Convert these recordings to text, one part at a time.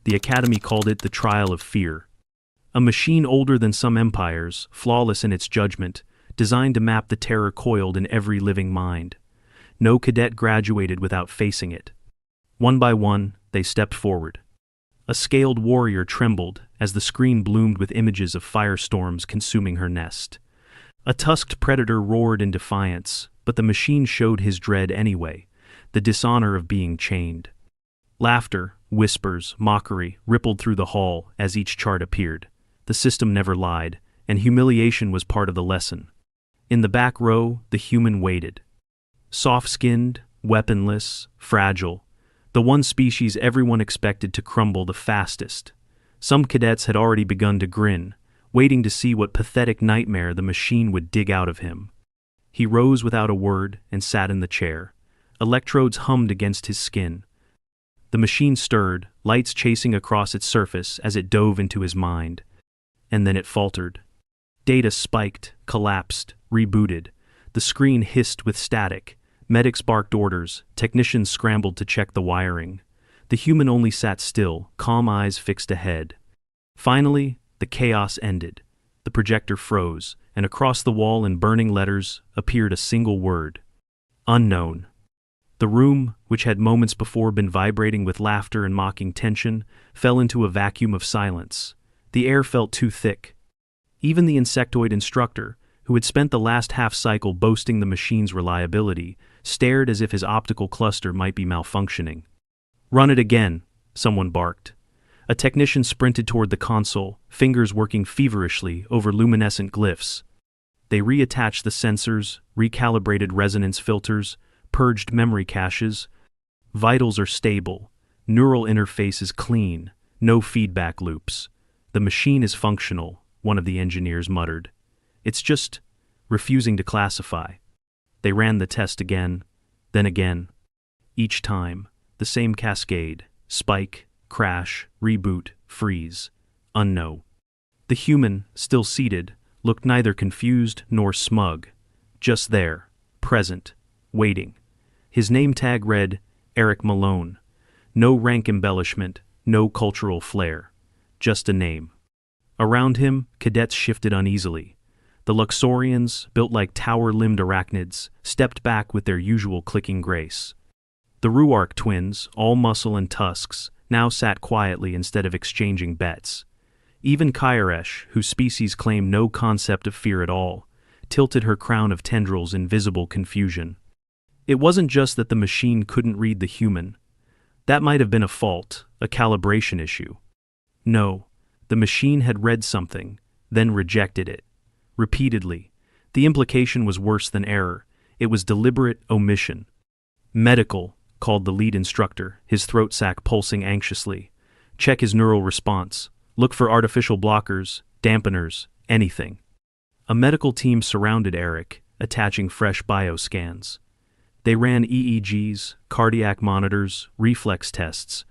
The Academy called it the Trial of Fear. A machine older than some empires, flawless in its judgment, designed to map the terror coiled in every living mind. No cadet graduated without facing it. One by one, they stepped forward. A scaled warrior trembled as the screen bloomed with images of firestorms consuming her nest. A tusked predator roared in defiance, but the machine showed his dread anyway, the dishonor of being chained. Laughter, whispers, mockery rippled through the hall as each chart appeared. The system never lied, and humiliation was part of the lesson. In the back row, the human waited. Soft-skinned, weaponless, fragile, the one species everyone expected to crumble the fastest. Some cadets had already begun to grin, waiting to see what pathetic nightmare the machine would dig out of him. He rose without a word and sat in the chair. Electrodes hummed against his skin. The machine stirred, lights chasing across its surface as it dove into his mind. And then it faltered. Data spiked, collapsed, rebooted. The screen hissed with static. Medics barked orders. Technicians scrambled to check the wiring. The human only sat still, calm eyes fixed ahead. Finally, the chaos ended. The projector froze, and across the wall in burning letters appeared a single word. Unknown. The room, which had moments before been vibrating with laughter and mocking tension, fell into a vacuum of silence. The air felt too thick. Even the insectoid instructor, who had spent the last half-cycle boasting the machine's reliability, stared as if his optical cluster might be malfunctioning. "Run it again," someone barked. A technician sprinted toward the console, fingers working feverishly over luminescent glyphs. They reattached the sensors, recalibrated resonance filters, purged memory caches. Vitals are stable, neural interface is clean, no feedback loops. The machine is functional, one of the engineers muttered. It's just refusing to classify. They ran the test again, then again. Each time, the same cascade: spike, crash, reboot, freeze, unknown. The human, still seated, looked neither confused nor smug. Just there, present, waiting. His name tag read, Eric Malone. No rank embellishment, no cultural flair. Just a name. Around him, cadets shifted uneasily. The Luxorians, built like tower-limbed arachnids, stepped back with their usual clicking grace. The Ruark twins, all muscle and tusks, now sat quietly instead of exchanging bets. Even Kairesh, whose species claimed no concept of fear at all, tilted her crown of tendrils in visible confusion. It wasn't just that the machine couldn't read the human. That might have been a fault, a calibration issue. No, the machine had read something, then rejected it. Repeatedly. The implication was worse than error. It was deliberate omission. "Medical," called the lead instructor, his throat sac pulsing anxiously. "Check his neural response. Look for artificial blockers, dampeners, anything." A medical team surrounded Eric, attaching fresh bioscans. They ran EEGs, cardiac monitors, reflex tests.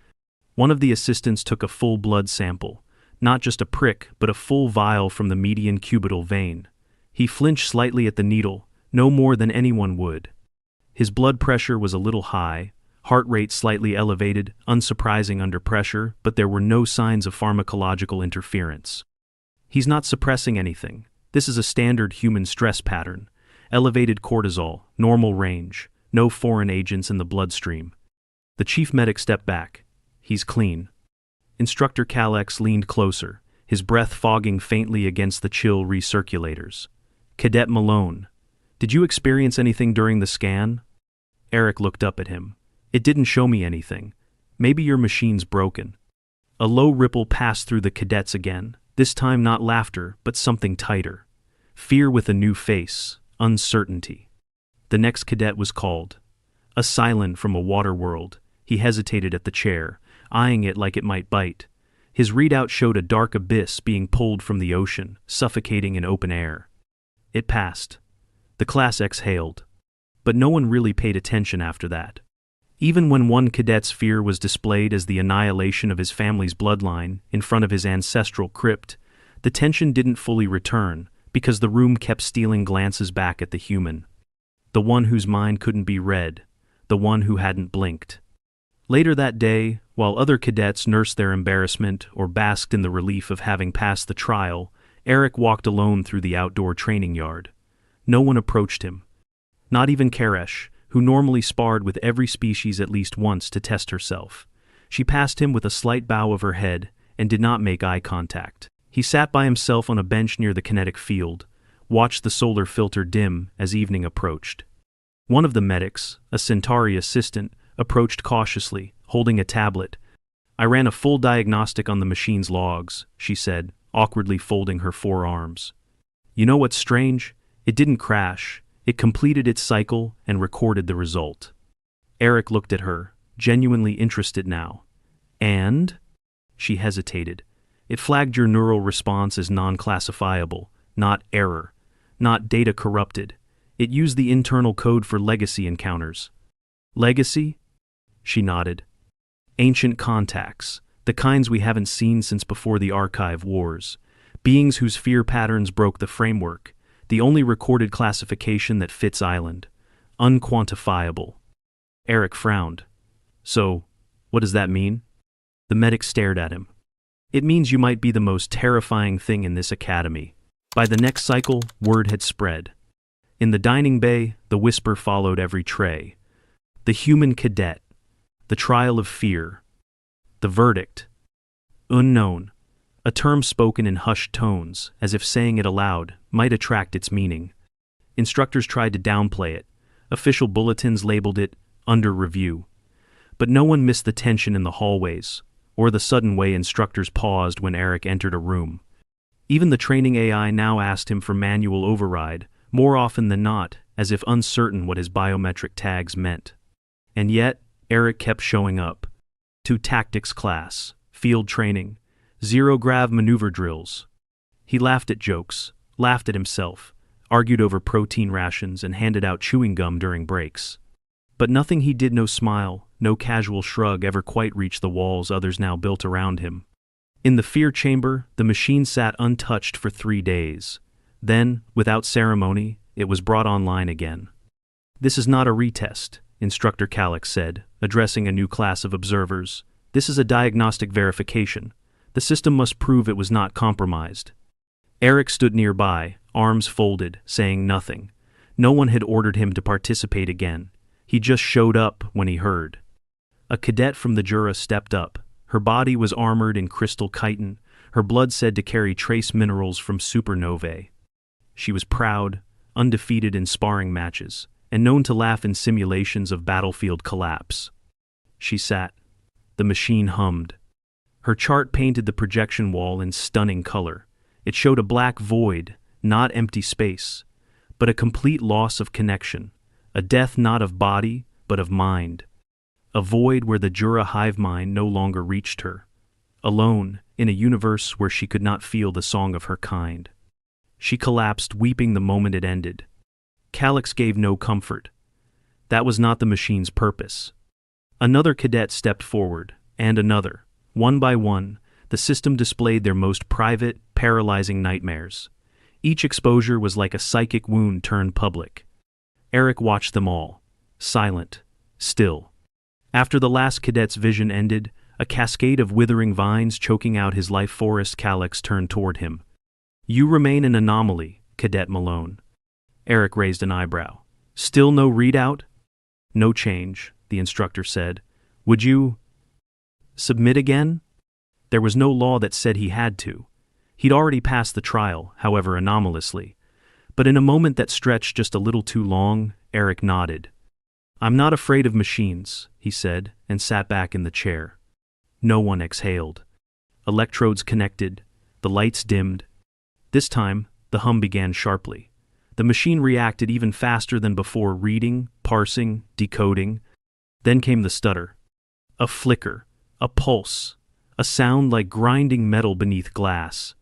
One of the assistants took a full blood sample, not just a prick, but a full vial from the median cubital vein. He flinched slightly at the needle, no more than anyone would. His blood pressure was a little high, heart rate slightly elevated, unsurprising under pressure, but there were no signs of pharmacological interference. "He's not suppressing anything. This is a standard human stress pattern. Elevated cortisol, normal range, no foreign agents in the bloodstream." The chief medic stepped back. "He's clean." Instructor Calex leaned closer, his breath fogging faintly against the chill recirculators. "Cadet Malone, did you experience anything during the scan?" Eric looked up at him. "It didn't show me anything. Maybe your machine's broken." A low ripple passed through the cadets again, this time not laughter, but something tighter. Fear with a new face, uncertainty. The next cadet was called. A Silent from a water world. He hesitated at the chair, eyeing it like it might bite. His readout showed a dark abyss being pulled from the ocean, suffocating in open air. It passed. The class exhaled. But no one really paid attention after that. Even when one cadet's fear was displayed as the annihilation of his family's bloodline in front of his ancestral crypt, the tension didn't fully return because the room kept stealing glances back at the human. The one whose mind couldn't be read, the one who hadn't blinked. Later that day, While other cadets nursed their embarrassment or basked in the relief of having passed the trial, Eric walked alone through the outdoor training yard. No one approached him. Not even Karesh, who normally sparred with every species at least once to test herself. She passed him with a slight bow of her head and did not make eye contact. He sat by himself on a bench near the kinetic field, watched the solar filter dim as evening approached. One of the medics, a Centauri assistant, approached cautiously, holding a tablet. "I ran a full diagnostic on the machine's logs," she said, awkwardly folding her forearms. "You know what's strange? It didn't crash. It completed its cycle and recorded the result." Eric looked at her, genuinely interested now. "And?" She hesitated. "It flagged your neural response as non-classifiable, not error, not data corrupted. It used the internal code for legacy encounters." "Legacy?" She nodded. "Ancient contacts, the kinds we haven't seen since before the archive wars. Beings whose fear patterns broke the framework, the only recorded classification that fits Island. Unquantifiable." Eric frowned. "So, what does that mean?" The medic stared at him. "It means you might be the most terrifying thing in this academy." By the next cycle, word had spread. In the dining bay, the whisper followed every tray. The human cadet. The trial of fear. The verdict. Unknown. A term spoken in hushed tones, as if saying it aloud might attract its meaning. Instructors tried to downplay it. Official bulletins labeled it under review. But no one missed the tension in the hallways, or the sudden way instructors paused when Eric entered a room. Even the training AI now asked him for manual override, more often than not, as if uncertain what his biometric tags meant. And yet, Eric kept showing up. To tactics class, field training, zero-grav maneuver drills. He laughed at jokes, laughed at himself, argued over protein rations and handed out chewing gum during breaks. But nothing he did, no smile, no casual shrug ever quite reached the walls others now built around him. In the fear chamber, the machine sat untouched for 3 days. Then, without ceremony, it was brought online again. "This is not a retest," Instructor Calix said, addressing a new class of observers. "This is a diagnostic verification. The system must prove it was not compromised." Eric stood nearby, arms folded, saying nothing. No one had ordered him to participate again. He just showed up when he heard. A cadet from the Jura stepped up. Her body was armored in crystal chitin, her blood said to carry trace minerals from supernovae. She was proud, undefeated in sparring matches, and known to laugh in simulations of battlefield collapse. She sat. The machine hummed. Her chart painted the projection wall in stunning color. It showed a black void, not empty space, but a complete loss of connection, a death not of body, but of mind. A void where the Jura hive mind no longer reached her. Alone, in a universe where she could not feel the song of her kind. She collapsed, weeping the moment it ended. Calix gave no comfort. That was not the machine's purpose. Another cadet stepped forward, and another. One by one, the system displayed their most private, paralyzing nightmares. Each exposure was like a psychic wound turned public. Eric watched them all, silent, still. After the last cadet's vision ended, a cascade of withering vines choking out his life forest, Calix turned toward him. "You remain an anomaly, Cadet Malone." Eric raised an eyebrow. "Still no readout?" "No change," the instructor said. "Would you submit again?" There was no law that said he had to. He'd already passed the trial, however anomalously. But in a moment that stretched just a little too long, Eric nodded. "I'm not afraid of machines," he said, and sat back in the chair. No one exhaled. Electrodes connected, the lights dimmed. This time, the hum began sharply. The machine reacted even faster than before, reading, parsing, decoding. Then came the stutter. A flicker, a pulse, a sound like grinding metal beneath glass.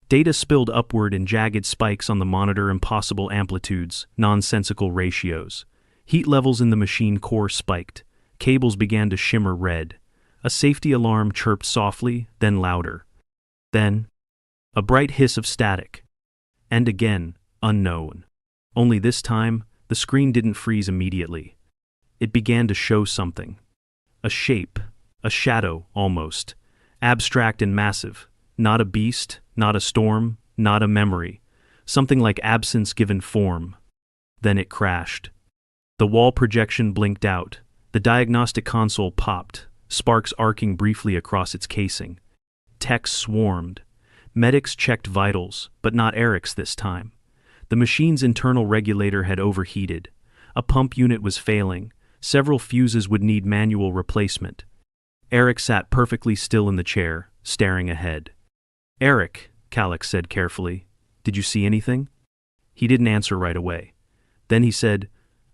Data spilled upward in jagged spikes on the monitor, impossible amplitudes, nonsensical ratios. Heat levels in the machine core spiked. Cables began to shimmer red. A safety alarm chirped softly, then louder. Then, a bright hiss of static. And again, unknown. Only this time, the screen didn't freeze immediately. It began to show something. A shape, A shadow, almost. Abstract and massive. Not a beast, not a storm, not a memory. Something like absence given form. Then it crashed. The wall projection blinked out. The diagnostic console popped, sparks arcing briefly across its casing. Techs swarmed. Medics checked vitals, but not Eric's this time. The machine's internal regulator had overheated. A pump unit was failing. Several fuses would need manual replacement. Eric sat perfectly still in the chair, staring ahead. "Eric," Calix said carefully, "did you see anything?" He didn't answer right away. Then he said,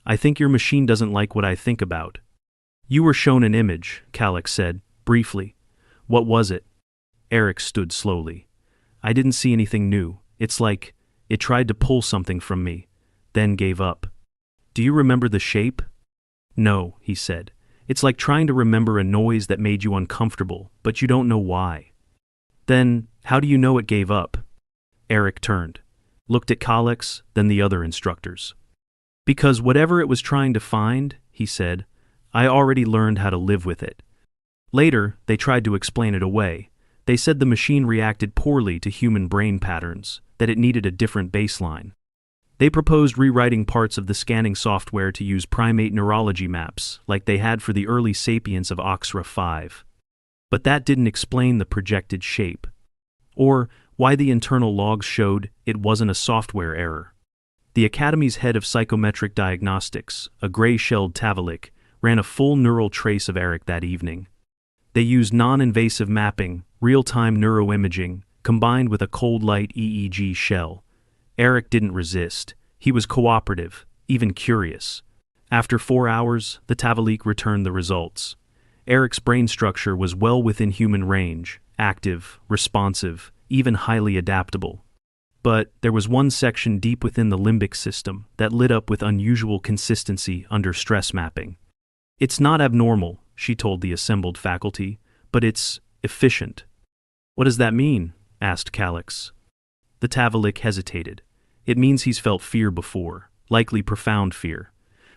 "I think your machine doesn't like what I think about." "You were shown an image," Calix said, briefly. "What was it?" Eric stood slowly. "I didn't see anything new. It's like it tried to pull something from me, then gave up." "Do you remember the shape?" "No," he said. "It's like trying to remember a noise that made you uncomfortable, but you don't know why." "Then, how do you know it gave up?" Eric turned, looked at Calix, then the other instructors. "Because whatever it was trying to find," he said, "I already learned how to live with it." Later, they tried to explain it away. They said the machine reacted poorly to human brain patterns, that it needed a different baseline. They proposed rewriting parts of the scanning software to use primate neurology maps, like they had for the early sapiens of Oxra 5. But that didn't explain the projected shape. Or why the internal logs showed it wasn't a software error. The Academy's head of psychometric diagnostics, a gray-shelled Tavalik, ran a full neural trace of Eric that evening. They used non-invasive mapping, real-time neuroimaging, combined with a cold light EEG shell. Eric didn't resist. He was cooperative, even curious. After 4 hours, the Tavalik returned the results. Eric's brain structure was well within human range, active, responsive, even highly adaptable. But there was one section deep within the limbic system that lit up with unusual consistency under stress mapping. "It's not abnormal," she told the assembled faculty, "but it's efficient." "What does that mean?" asked Calix. The Tavalik hesitated. "It means he's felt fear before, likely profound fear.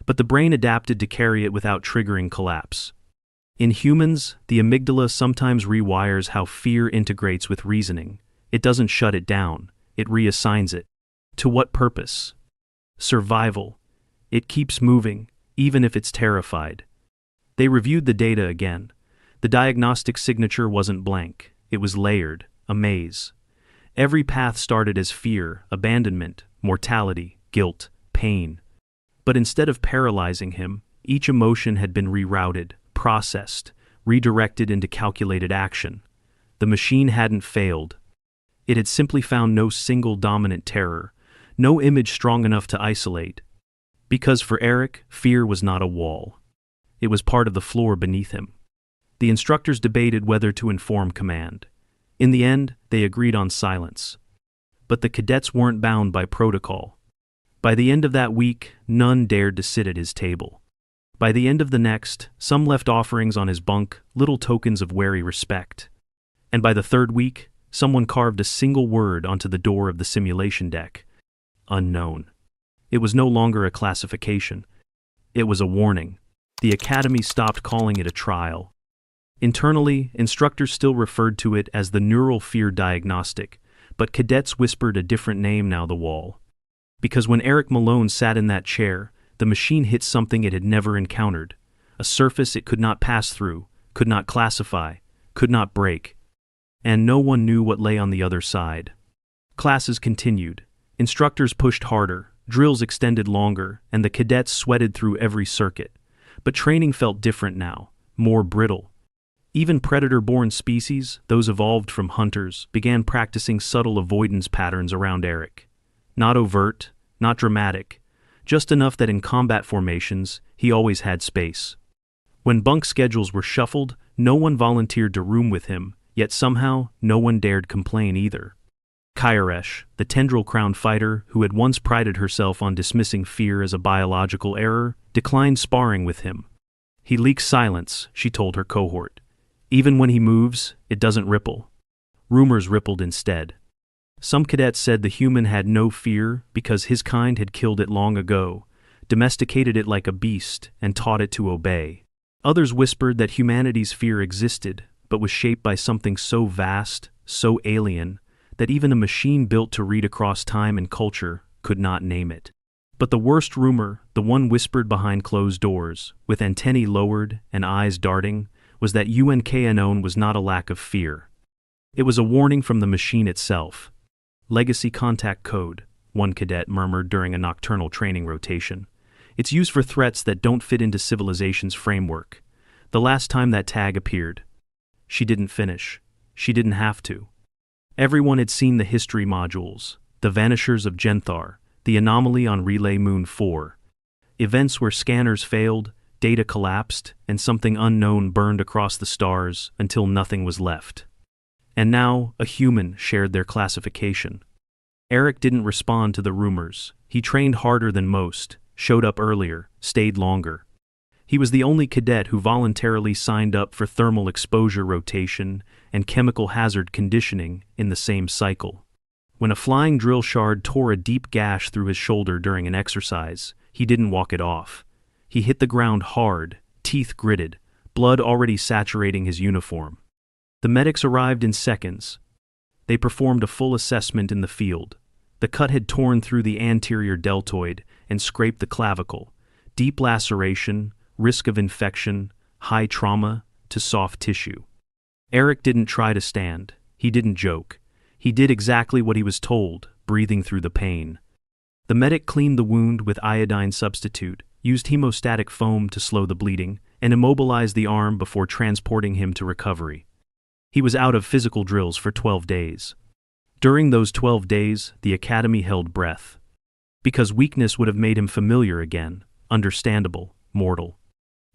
But the brain adapted to carry it without triggering collapse. In humans, the amygdala sometimes rewires how fear integrates with reasoning. It doesn't shut it down, it reassigns it. To what purpose? Survival. It keeps moving, even if it's terrified." They reviewed the data again. The diagnostic signature wasn't blank, it was layered, a maze. Every path started as fear, abandonment, mortality, guilt, pain. But instead of paralyzing him, each emotion had been rerouted, processed, redirected into calculated action. The machine hadn't failed. It had simply found no single dominant terror, no image strong enough to isolate. Because for Eric, fear was not a wall. It was part of the floor beneath him. The instructors debated whether to inform command. In the end, they agreed on silence. But the cadets weren't bound by protocol. By the end of that week, none dared to sit at his table. By the end of the next, some left offerings on his bunk, little tokens of wary respect. And by the third week, someone carved a single word onto the door of the simulation deck. Unknown. It was no longer a classification. It was a warning. The Academy stopped calling it a trial. Internally, instructors still referred to it as the neural fear diagnostic, but cadets whispered a different name now: the wall. Because when Eric Malone sat in that chair, the machine hit something it had never encountered, a surface it could not pass through, could not classify, could not break. And no one knew what lay on the other side. Classes continued. Instructors pushed harder, drills extended longer, and the cadets sweated through every circuit. But training felt different now, more brittle. Even predator-born species, those evolved from hunters, began practicing subtle avoidance patterns around Eric. Not overt, not dramatic, just enough that in combat formations, he always had space. When bunk schedules were shuffled, no one volunteered to room with him, yet somehow no one dared complain either. Kairesh, the tendril-crowned fighter who had once prided herself on dismissing fear as a biological error, declined sparring with him. "He leaks silence," she told her cohort. "Even when he moves, it doesn't ripple." Rumors rippled instead. Some cadets said the human had no fear because his kind had killed it long ago, domesticated it like a beast, and taught it to obey. Others whispered that humanity's fear existed, but was shaped by something so vast, so alien, that even a machine built to read across time and culture could not name it. But the worst rumor, the one whispered behind closed doors, with antennae lowered and eyes darting, was that UNKNON was not a lack of fear. It was a warning from the machine itself. Legacy contact code, one cadet murmured during a nocturnal training rotation. It's used for threats that don't fit into civilization's framework. The last time that tag appeared. She didn't finish. She didn't have to. Everyone had seen the history modules, the Vanishers of Genthar, the anomaly on Relay Moon 4. Events where scanners failed, data collapsed, and something unknown burned across the stars until nothing was left. And now, a human shared their classification. Eric didn't respond to the rumors. He trained harder than most, showed up earlier, stayed longer. He was the only cadet who voluntarily signed up for thermal exposure rotation and chemical hazard conditioning in the same cycle. When a flying drill shard tore a deep gash through his shoulder during an exercise, he didn't walk it off. He hit the ground hard, teeth gritted, blood already saturating his uniform. The medics arrived in seconds. They performed a full assessment in the field. The cut had torn through the anterior deltoid and scraped the clavicle. Deep laceration, risk of infection, high trauma to soft tissue. Eric didn't try to stand. He didn't joke. He did exactly what he was told, breathing through the pain. The medic cleaned the wound with iodine substitute, used hemostatic foam to slow the bleeding, and immobilized the arm before transporting him to recovery. He was out of physical drills for 12 days. During those 12 days, the academy held breath. Because weakness would have made him familiar again, understandable, mortal.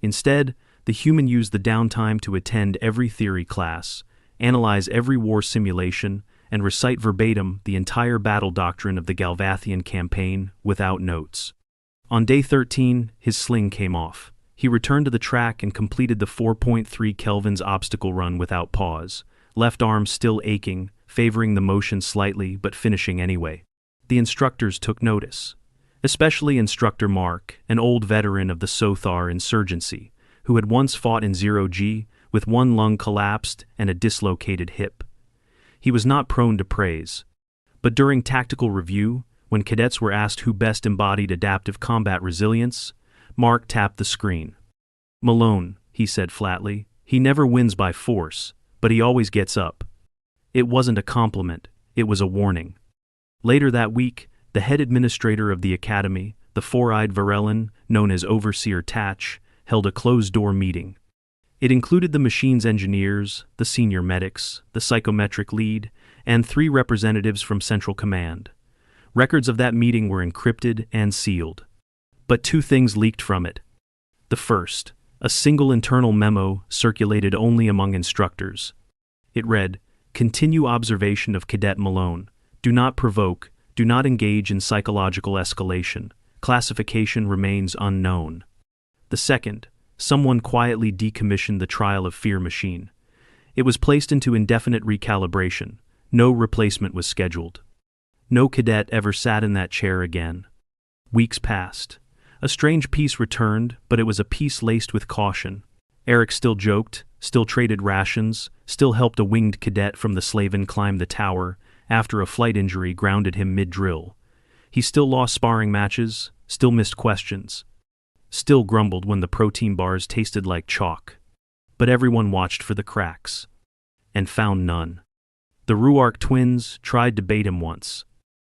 Instead, the human used the downtime to attend every theory class, analyze every war simulation, and recite verbatim the entire battle doctrine of the Galvathian campaign without notes. On day 13, his sling came off. He returned to the track and completed the 4.3 Kelvin's obstacle run without pause, left arm still aching, favoring the motion slightly but finishing anyway. The instructors took notice, especially Instructor Mark, an old veteran of the Sothar insurgency, who had once fought in 0G with one lung collapsed and a dislocated hip. He was not prone to praise. But during tactical review, when cadets were asked who best embodied adaptive combat resilience, Mark tapped the screen. "Malone," he said flatly. "He never wins by force, but he always gets up." It wasn't a compliment, it was a warning. Later that week, the head administrator of the academy, the four-eyed Varellin, known as Overseer Tatch, held a closed-door meeting. It included the machine's engineers, the senior medics, the psychometric lead, and 3 representatives from Central Command. Records of that meeting were encrypted and sealed. But 2 things leaked from it. The first, a single internal memo circulated only among instructors. It read, "Continue observation of Cadet Malone. Do not provoke, do not engage in psychological escalation. Classification remains unknown." The second, someone quietly decommissioned the Trial of Fear machine. It was placed into indefinite recalibration. No replacement was scheduled. No cadet ever sat in that chair again. Weeks passed. A strange peace returned, but it was a peace laced with caution. Eric still joked, still traded rations, still helped a winged cadet from the Slaven climb the tower after a flight injury grounded him mid-drill. He still lost sparring matches, still missed questions, still grumbled when the protein bars tasted like chalk. But everyone watched for the cracks, and found none. The Ruark twins tried to bait him once.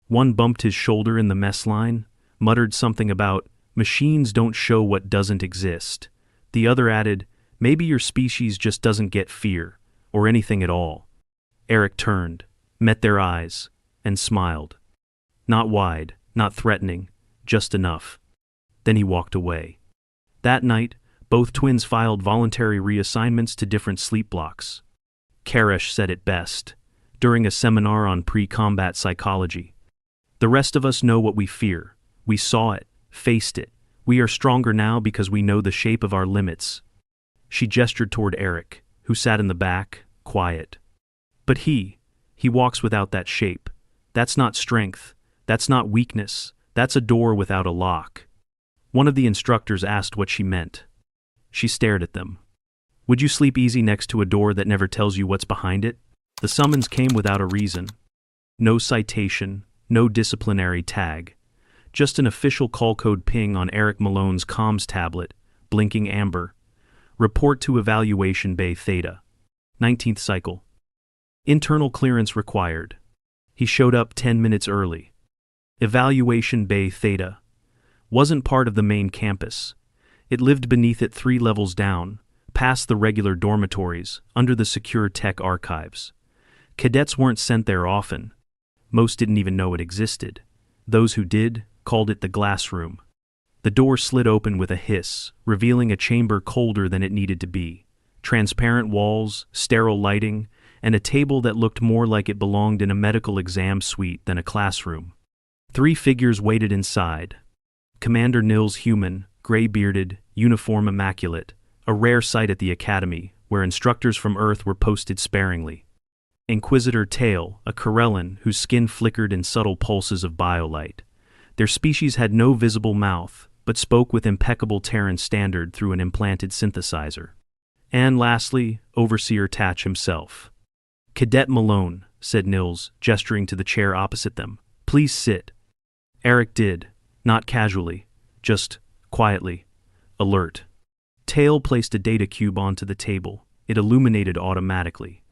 One bumped his shoulder in the mess line, muttered something about, "Machines don't show what doesn't exist." The other added, "Maybe your species just doesn't get fear, or anything at all." Eric turned, met their eyes, and smiled. Not wide, not threatening, just enough. Then he walked away. That night, both twins filed voluntary reassignments to different sleep blocks. Karesh said it best, during a seminar on pre-combat psychology. "The rest of us know what we fear. We saw it, faced it. We are stronger now because we know the shape of our limits." She gestured toward Eric, who sat in the back, quiet. "But he walks without that shape. That's not strength. That's not weakness. That's a door without a lock." One of the instructors asked what she meant. She stared at them. Would you sleep easy next to a door that never tells you what's behind it? The summons came without a reason. No citation, no disciplinary tag. Just an official call code ping on Eric Malone's comms tablet, blinking amber. Report to Evaluation Bay Theta. 19th cycle. Internal clearance required. He showed up 10 minutes early. Evaluation Bay Theta wasn't part of the main campus. It lived beneath it 3 levels down, past the regular dormitories, under the secure tech archives. Cadets weren't sent there often. Most didn't even know it existed. Those who did called it the glass room. The door slid open with a hiss, revealing a chamber colder than it needed to be. Transparent walls, sterile lighting, and a table that looked more like it belonged in a medical exam suite than a classroom. 3 figures waited inside. Commander Nils Human, gray-bearded, uniform immaculate, a rare sight at the academy, where instructors from Earth were posted sparingly. Inquisitor Tail, a Corellan whose skin flickered in subtle pulses of biolight. Their species had no visible mouth, but spoke with impeccable Terran standard through an implanted synthesizer. And lastly, Overseer Tatch himself. Cadet Malone, said Nils, gesturing to the chair opposite them. Please sit. Eric did, not casually, just quietly, alert. Tail placed a data cube onto the table. It illuminated automatically.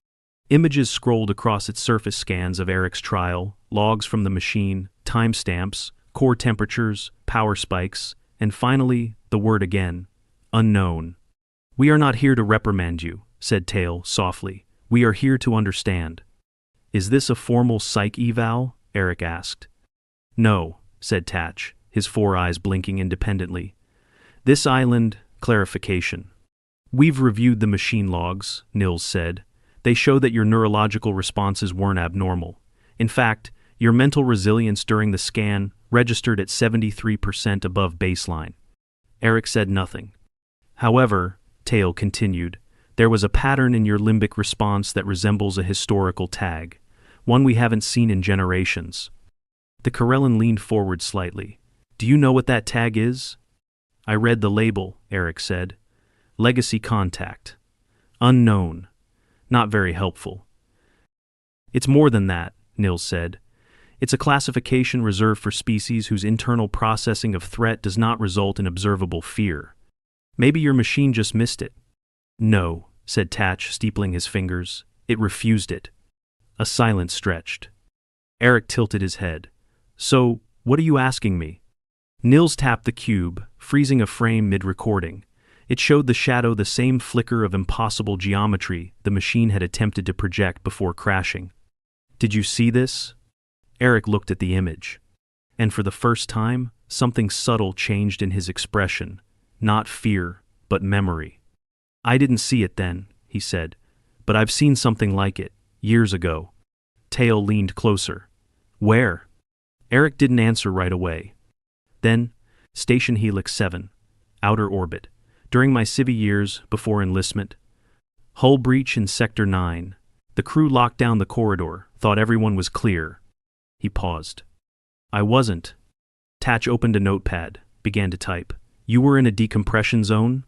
Images scrolled across its surface scans of Eric's trial, logs from the machine, timestamps, core temperatures, power spikes, and finally, the word again, unknown. We are not here to reprimand you, said Tail softly. We are here to understand. Is this a formal psych eval? Eric asked. No, said Tatch, his 4 eyes blinking independently. This island, clarification. We've reviewed the machine logs, Nils said. They show that your neurological responses weren't abnormal. In fact, your mental resilience during the scan registered at 73% above baseline. Eric said nothing. However, Tail continued, there was a pattern in your limbic response that resembles a historical tag, one we haven't seen in generations. The Corellan leaned forward slightly. Do you know what that tag is? I read the label, Eric said. Legacy contact. Unknown. Not very helpful. It's more than that, Nils said. It's a classification reserved for species whose internal processing of threat does not result in observable fear. Maybe your machine just missed it. No, said Tatch, steepling his fingers. It refused it. A silence stretched. Eric tilted his head. So, what are you asking me? Nils tapped the cube, freezing a frame mid-recording. It showed the shadow the same flicker of impossible geometry the machine had attempted to project before crashing. Did you see this? Eric looked at the image. And for the first time, something subtle changed in his expression. Not fear, but memory. I didn't see it then, he said, but I've seen something like it, years ago. Tail leaned closer. Where? Eric didn't answer right away. Then, Station Helix 7, outer orbit. During my civvy years before enlistment. Hull breach in Sector 9. The crew locked down the corridor, thought everyone was clear. He paused. I wasn't. Tatch opened a notepad, began to type. You were in a decompression zone?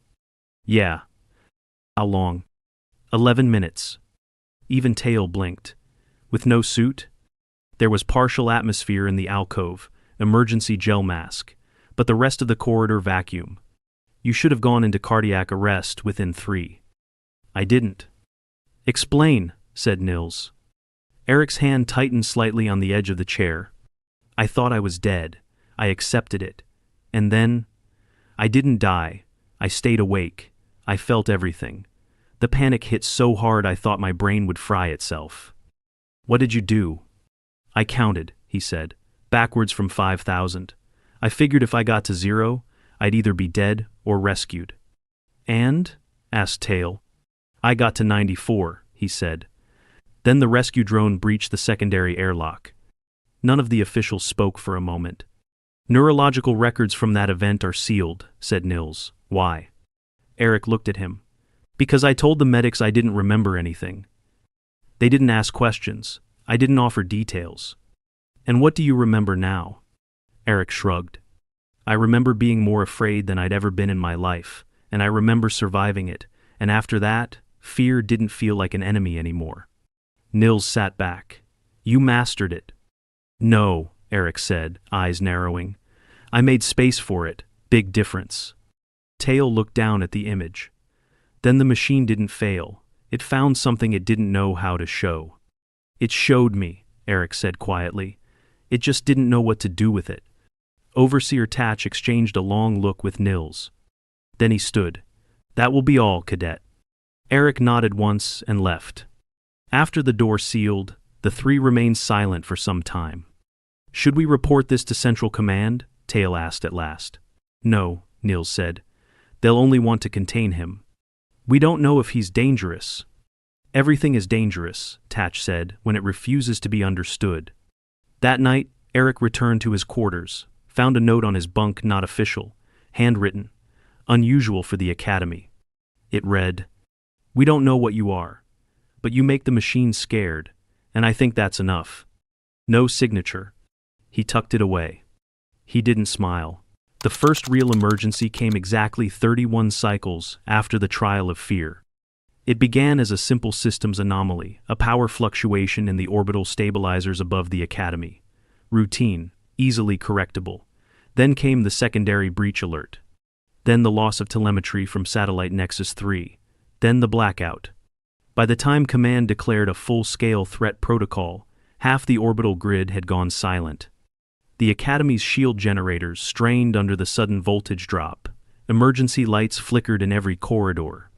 Yeah. How long? 11 minutes. Even Tail blinked. With no suit? There was partial atmosphere in the alcove, emergency gel mask, but the rest of the corridor vacuum. You should have gone into cardiac arrest within 3. I didn't. Explain, said Nils. Eric's hand tightened slightly on the edge of the chair. I thought I was dead. I accepted it. And then, I didn't die. I stayed awake. I felt everything. The panic hit so hard I thought my brain would fry itself. What did you do? I counted, he said, backwards from 5,000. I figured if I got to 0, I'd either be dead or rescued. And? Asked Tail. I got to 94, he said. Then the rescue drone breached the secondary airlock. None of the officials spoke for a moment. Neurological records from that event are sealed, said Nils. Why? Eric looked at him. Because I told the medics I didn't remember anything. They didn't ask questions. I didn't offer details. And what do you remember now? Eric shrugged. I remember being more afraid than I'd ever been in my life, and I remember surviving it, and after that, fear didn't feel like an enemy anymore. Nils sat back. You mastered it. No, Eric said, eyes narrowing. I made space for it. Big difference. Tail looked down at the image. Then the machine didn't fail. It found something it didn't know how to show. It showed me, Eric said quietly. It just didn't know what to do with it. Overseer Tatch exchanged a long look with Nils. Then he stood. That will be all, Cadet. Eric nodded once and left. After the door sealed, the three remained silent for some time. Should we report this to Central Command? Tail asked at last. No, Nils said. They'll only want to contain him. We don't know if he's dangerous. Everything is dangerous, Tatch said, when it refuses to be understood. That night, Eric returned to his quarters, found a note on his bunk not official, handwritten, unusual for the Academy. It read, We don't know what you are, but you make the machine scared, and I think that's enough. No signature. He tucked it away. He didn't smile. The first real emergency came exactly 31 cycles after the trial of fear. It began as a simple systems anomaly, a power fluctuation in the orbital stabilizers above the Academy. Routine, easily correctable. Then came the secondary breach alert. Then the loss of telemetry from satellite Nexus 3. Then the blackout. By the time Command declared a full-scale threat protocol, half the orbital grid had gone silent. The Academy's shield generators strained under the sudden voltage drop. Emergency lights flickered in every corridor.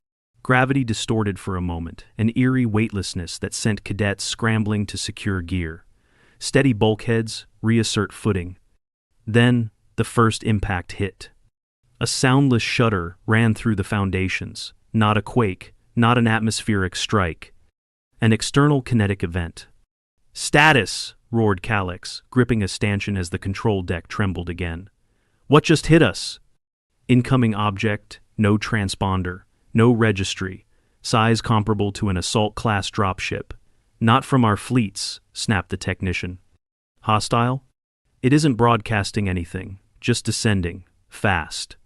Gravity distorted for a moment, an eerie weightlessness that sent cadets scrambling to secure gear. Steady bulkheads, reassert footing. Then, the first impact hit. A soundless shudder ran through the foundations. Not a quake, not an atmospheric strike. An external kinetic event. Status! Roared Calyx, gripping a stanchion as the control deck trembled again. What just hit us? Incoming object, no transponder, no registry, size comparable to an assault-class dropship. Not from our fleets, snapped the technician. Hostile? It isn't broadcasting anything, just descending, fast.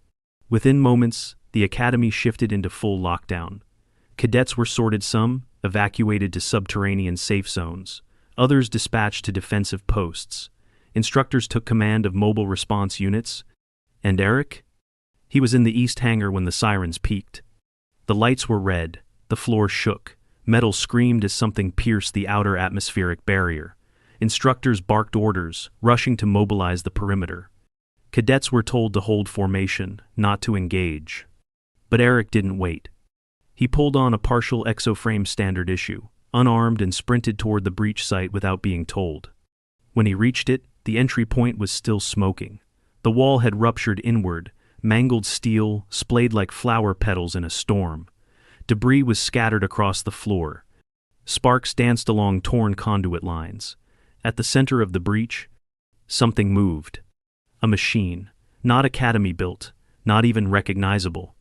Within moments, the Academy shifted into full lockdown. Cadets were sorted, some evacuated to subterranean safe zones. Others dispatched to defensive posts. Instructors took command of mobile response units. And Eric? He was in the east hangar when the sirens peaked. The lights were red, the floor shook, metal screamed as something pierced the outer atmospheric barrier. Instructors barked orders, rushing to mobilize the perimeter. Cadets were told to hold formation, not to engage. But Eric didn't wait. He pulled on a partial exoframe standard issue, unarmed, and sprinted toward the breach site without being told. When he reached it, the entry point was still smoking. The wall had ruptured inward, mangled steel splayed like flower petals in a storm. Debris was scattered across the floor. Sparks danced along torn conduit lines. At the center of the breach, something moved. A machine, not Academy-built, not even recognizable.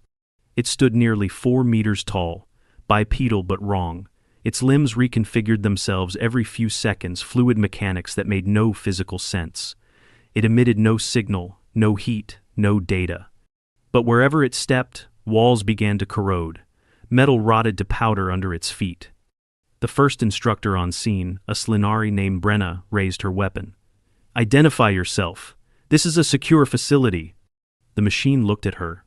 It stood nearly 4 meters tall, bipedal but wrong. Its limbs reconfigured themselves every few seconds, fluid mechanics that made no physical sense. It emitted no signal, no heat, no data. But wherever it stepped, walls began to corrode. Metal rotted to powder under its feet. The first instructor on scene, a Slinari named Brenna, raised her weapon. Identify yourself. This is a secure facility. The machine looked at her.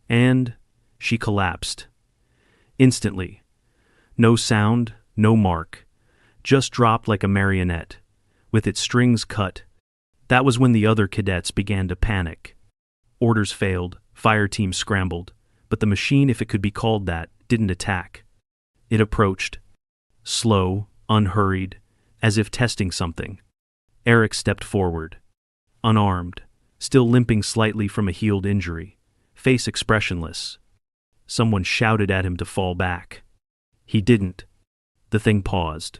And she collapsed. Instantly. No sound, no mark. Just dropped like a marionette, with its strings cut. That was when the other cadets began to panic. Orders failed, fire teams scrambled, but the machine, if it could be called that, didn't attack. It approached. Slow, unhurried, as if testing something. Eric stepped forward. Unarmed, still limping slightly from a healed injury, face expressionless. Someone shouted at him to fall back. He didn't. The thing paused.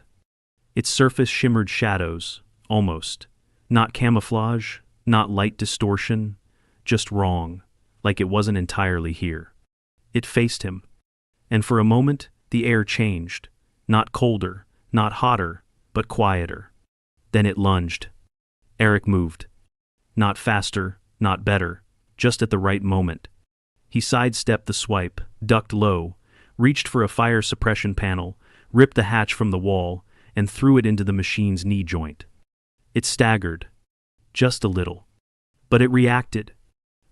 Its surface shimmered shadows, almost. Not camouflage, not light distortion, just wrong, like it wasn't entirely here. It faced him. And for a moment, the air changed. Not colder, not hotter, but quieter. Then it lunged. Eric moved. Not faster, not better, just at the right moment. He sidestepped the swipe, ducked low, reached for a fire suppression panel, ripped the hatch from the wall, and threw it into the machine's knee joint. It staggered. Just a little. But it reacted.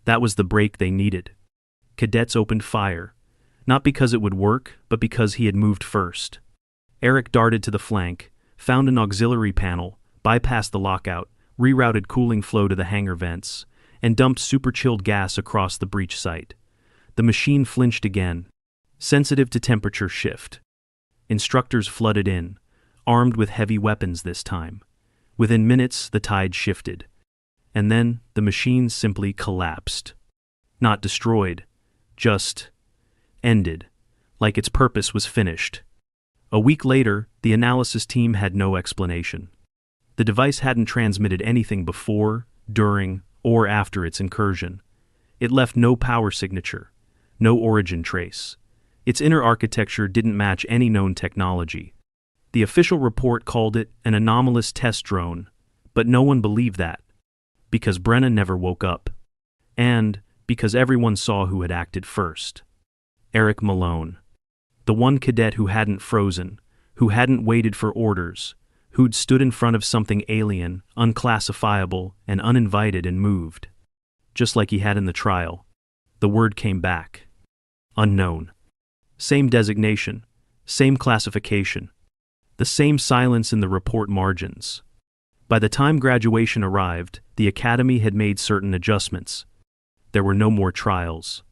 That was the break they needed. Cadets opened fire. Not because it would work, but because he had moved first. Eric darted to the flank, found an auxiliary panel, bypassed the lockout, rerouted cooling flow to the hangar vents, and dumped super-chilled gas across the breach site. The machine flinched again, sensitive to temperature shift. Instructors flooded in, armed with heavy weapons this time. Within minutes, the tide shifted. And then, the machine simply collapsed. Not destroyed, just ended, like its purpose was finished. A week later, the analysis team had no explanation. The device hadn't transmitted anything before, during, or after its incursion. It left no power signature, no origin trace. Its inner architecture didn't match any known technology. The official report called it an anomalous test drone, but no one believed that. Because Brenna never woke up. And because everyone saw who had acted first. Eric Malone. The one cadet who hadn't frozen, who hadn't waited for orders, who'd stood in front of something alien, unclassifiable, and uninvited and moved. Just like he had in the trial. The word came back. Unknown. Same designation, same classification. The same silence in the report margins. By the time graduation arrived, the academy had made certain adjustments. There were no more trials.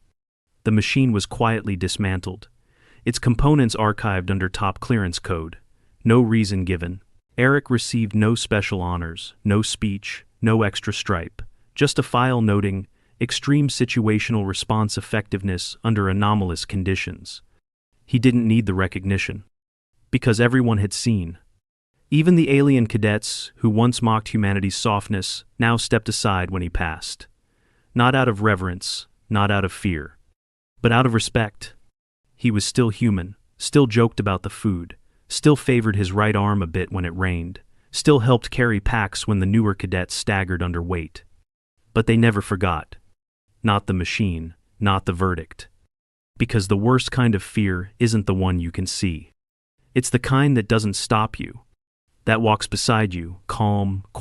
The machine was quietly dismantled. Its components archived under top clearance code. No reason given. Eric received no special honors, no speech, no extra stripe. Just a file noting, extreme situational response effectiveness under anomalous conditions. He didn't need the recognition. Because everyone had seen. Even the alien cadets, who once mocked humanity's softness, now stepped aside when he passed. Not out of reverence, not out of fear, but out of respect. He was still human, still joked about the food, still favored his right arm a bit when it rained, still helped carry packs when the newer cadets staggered under weight. But they never forgot. Not the machine, not the verdict. Because the worst kind of fear isn't the one you can see. It's the kind that doesn't stop you. That walks beside you, calm, quiet.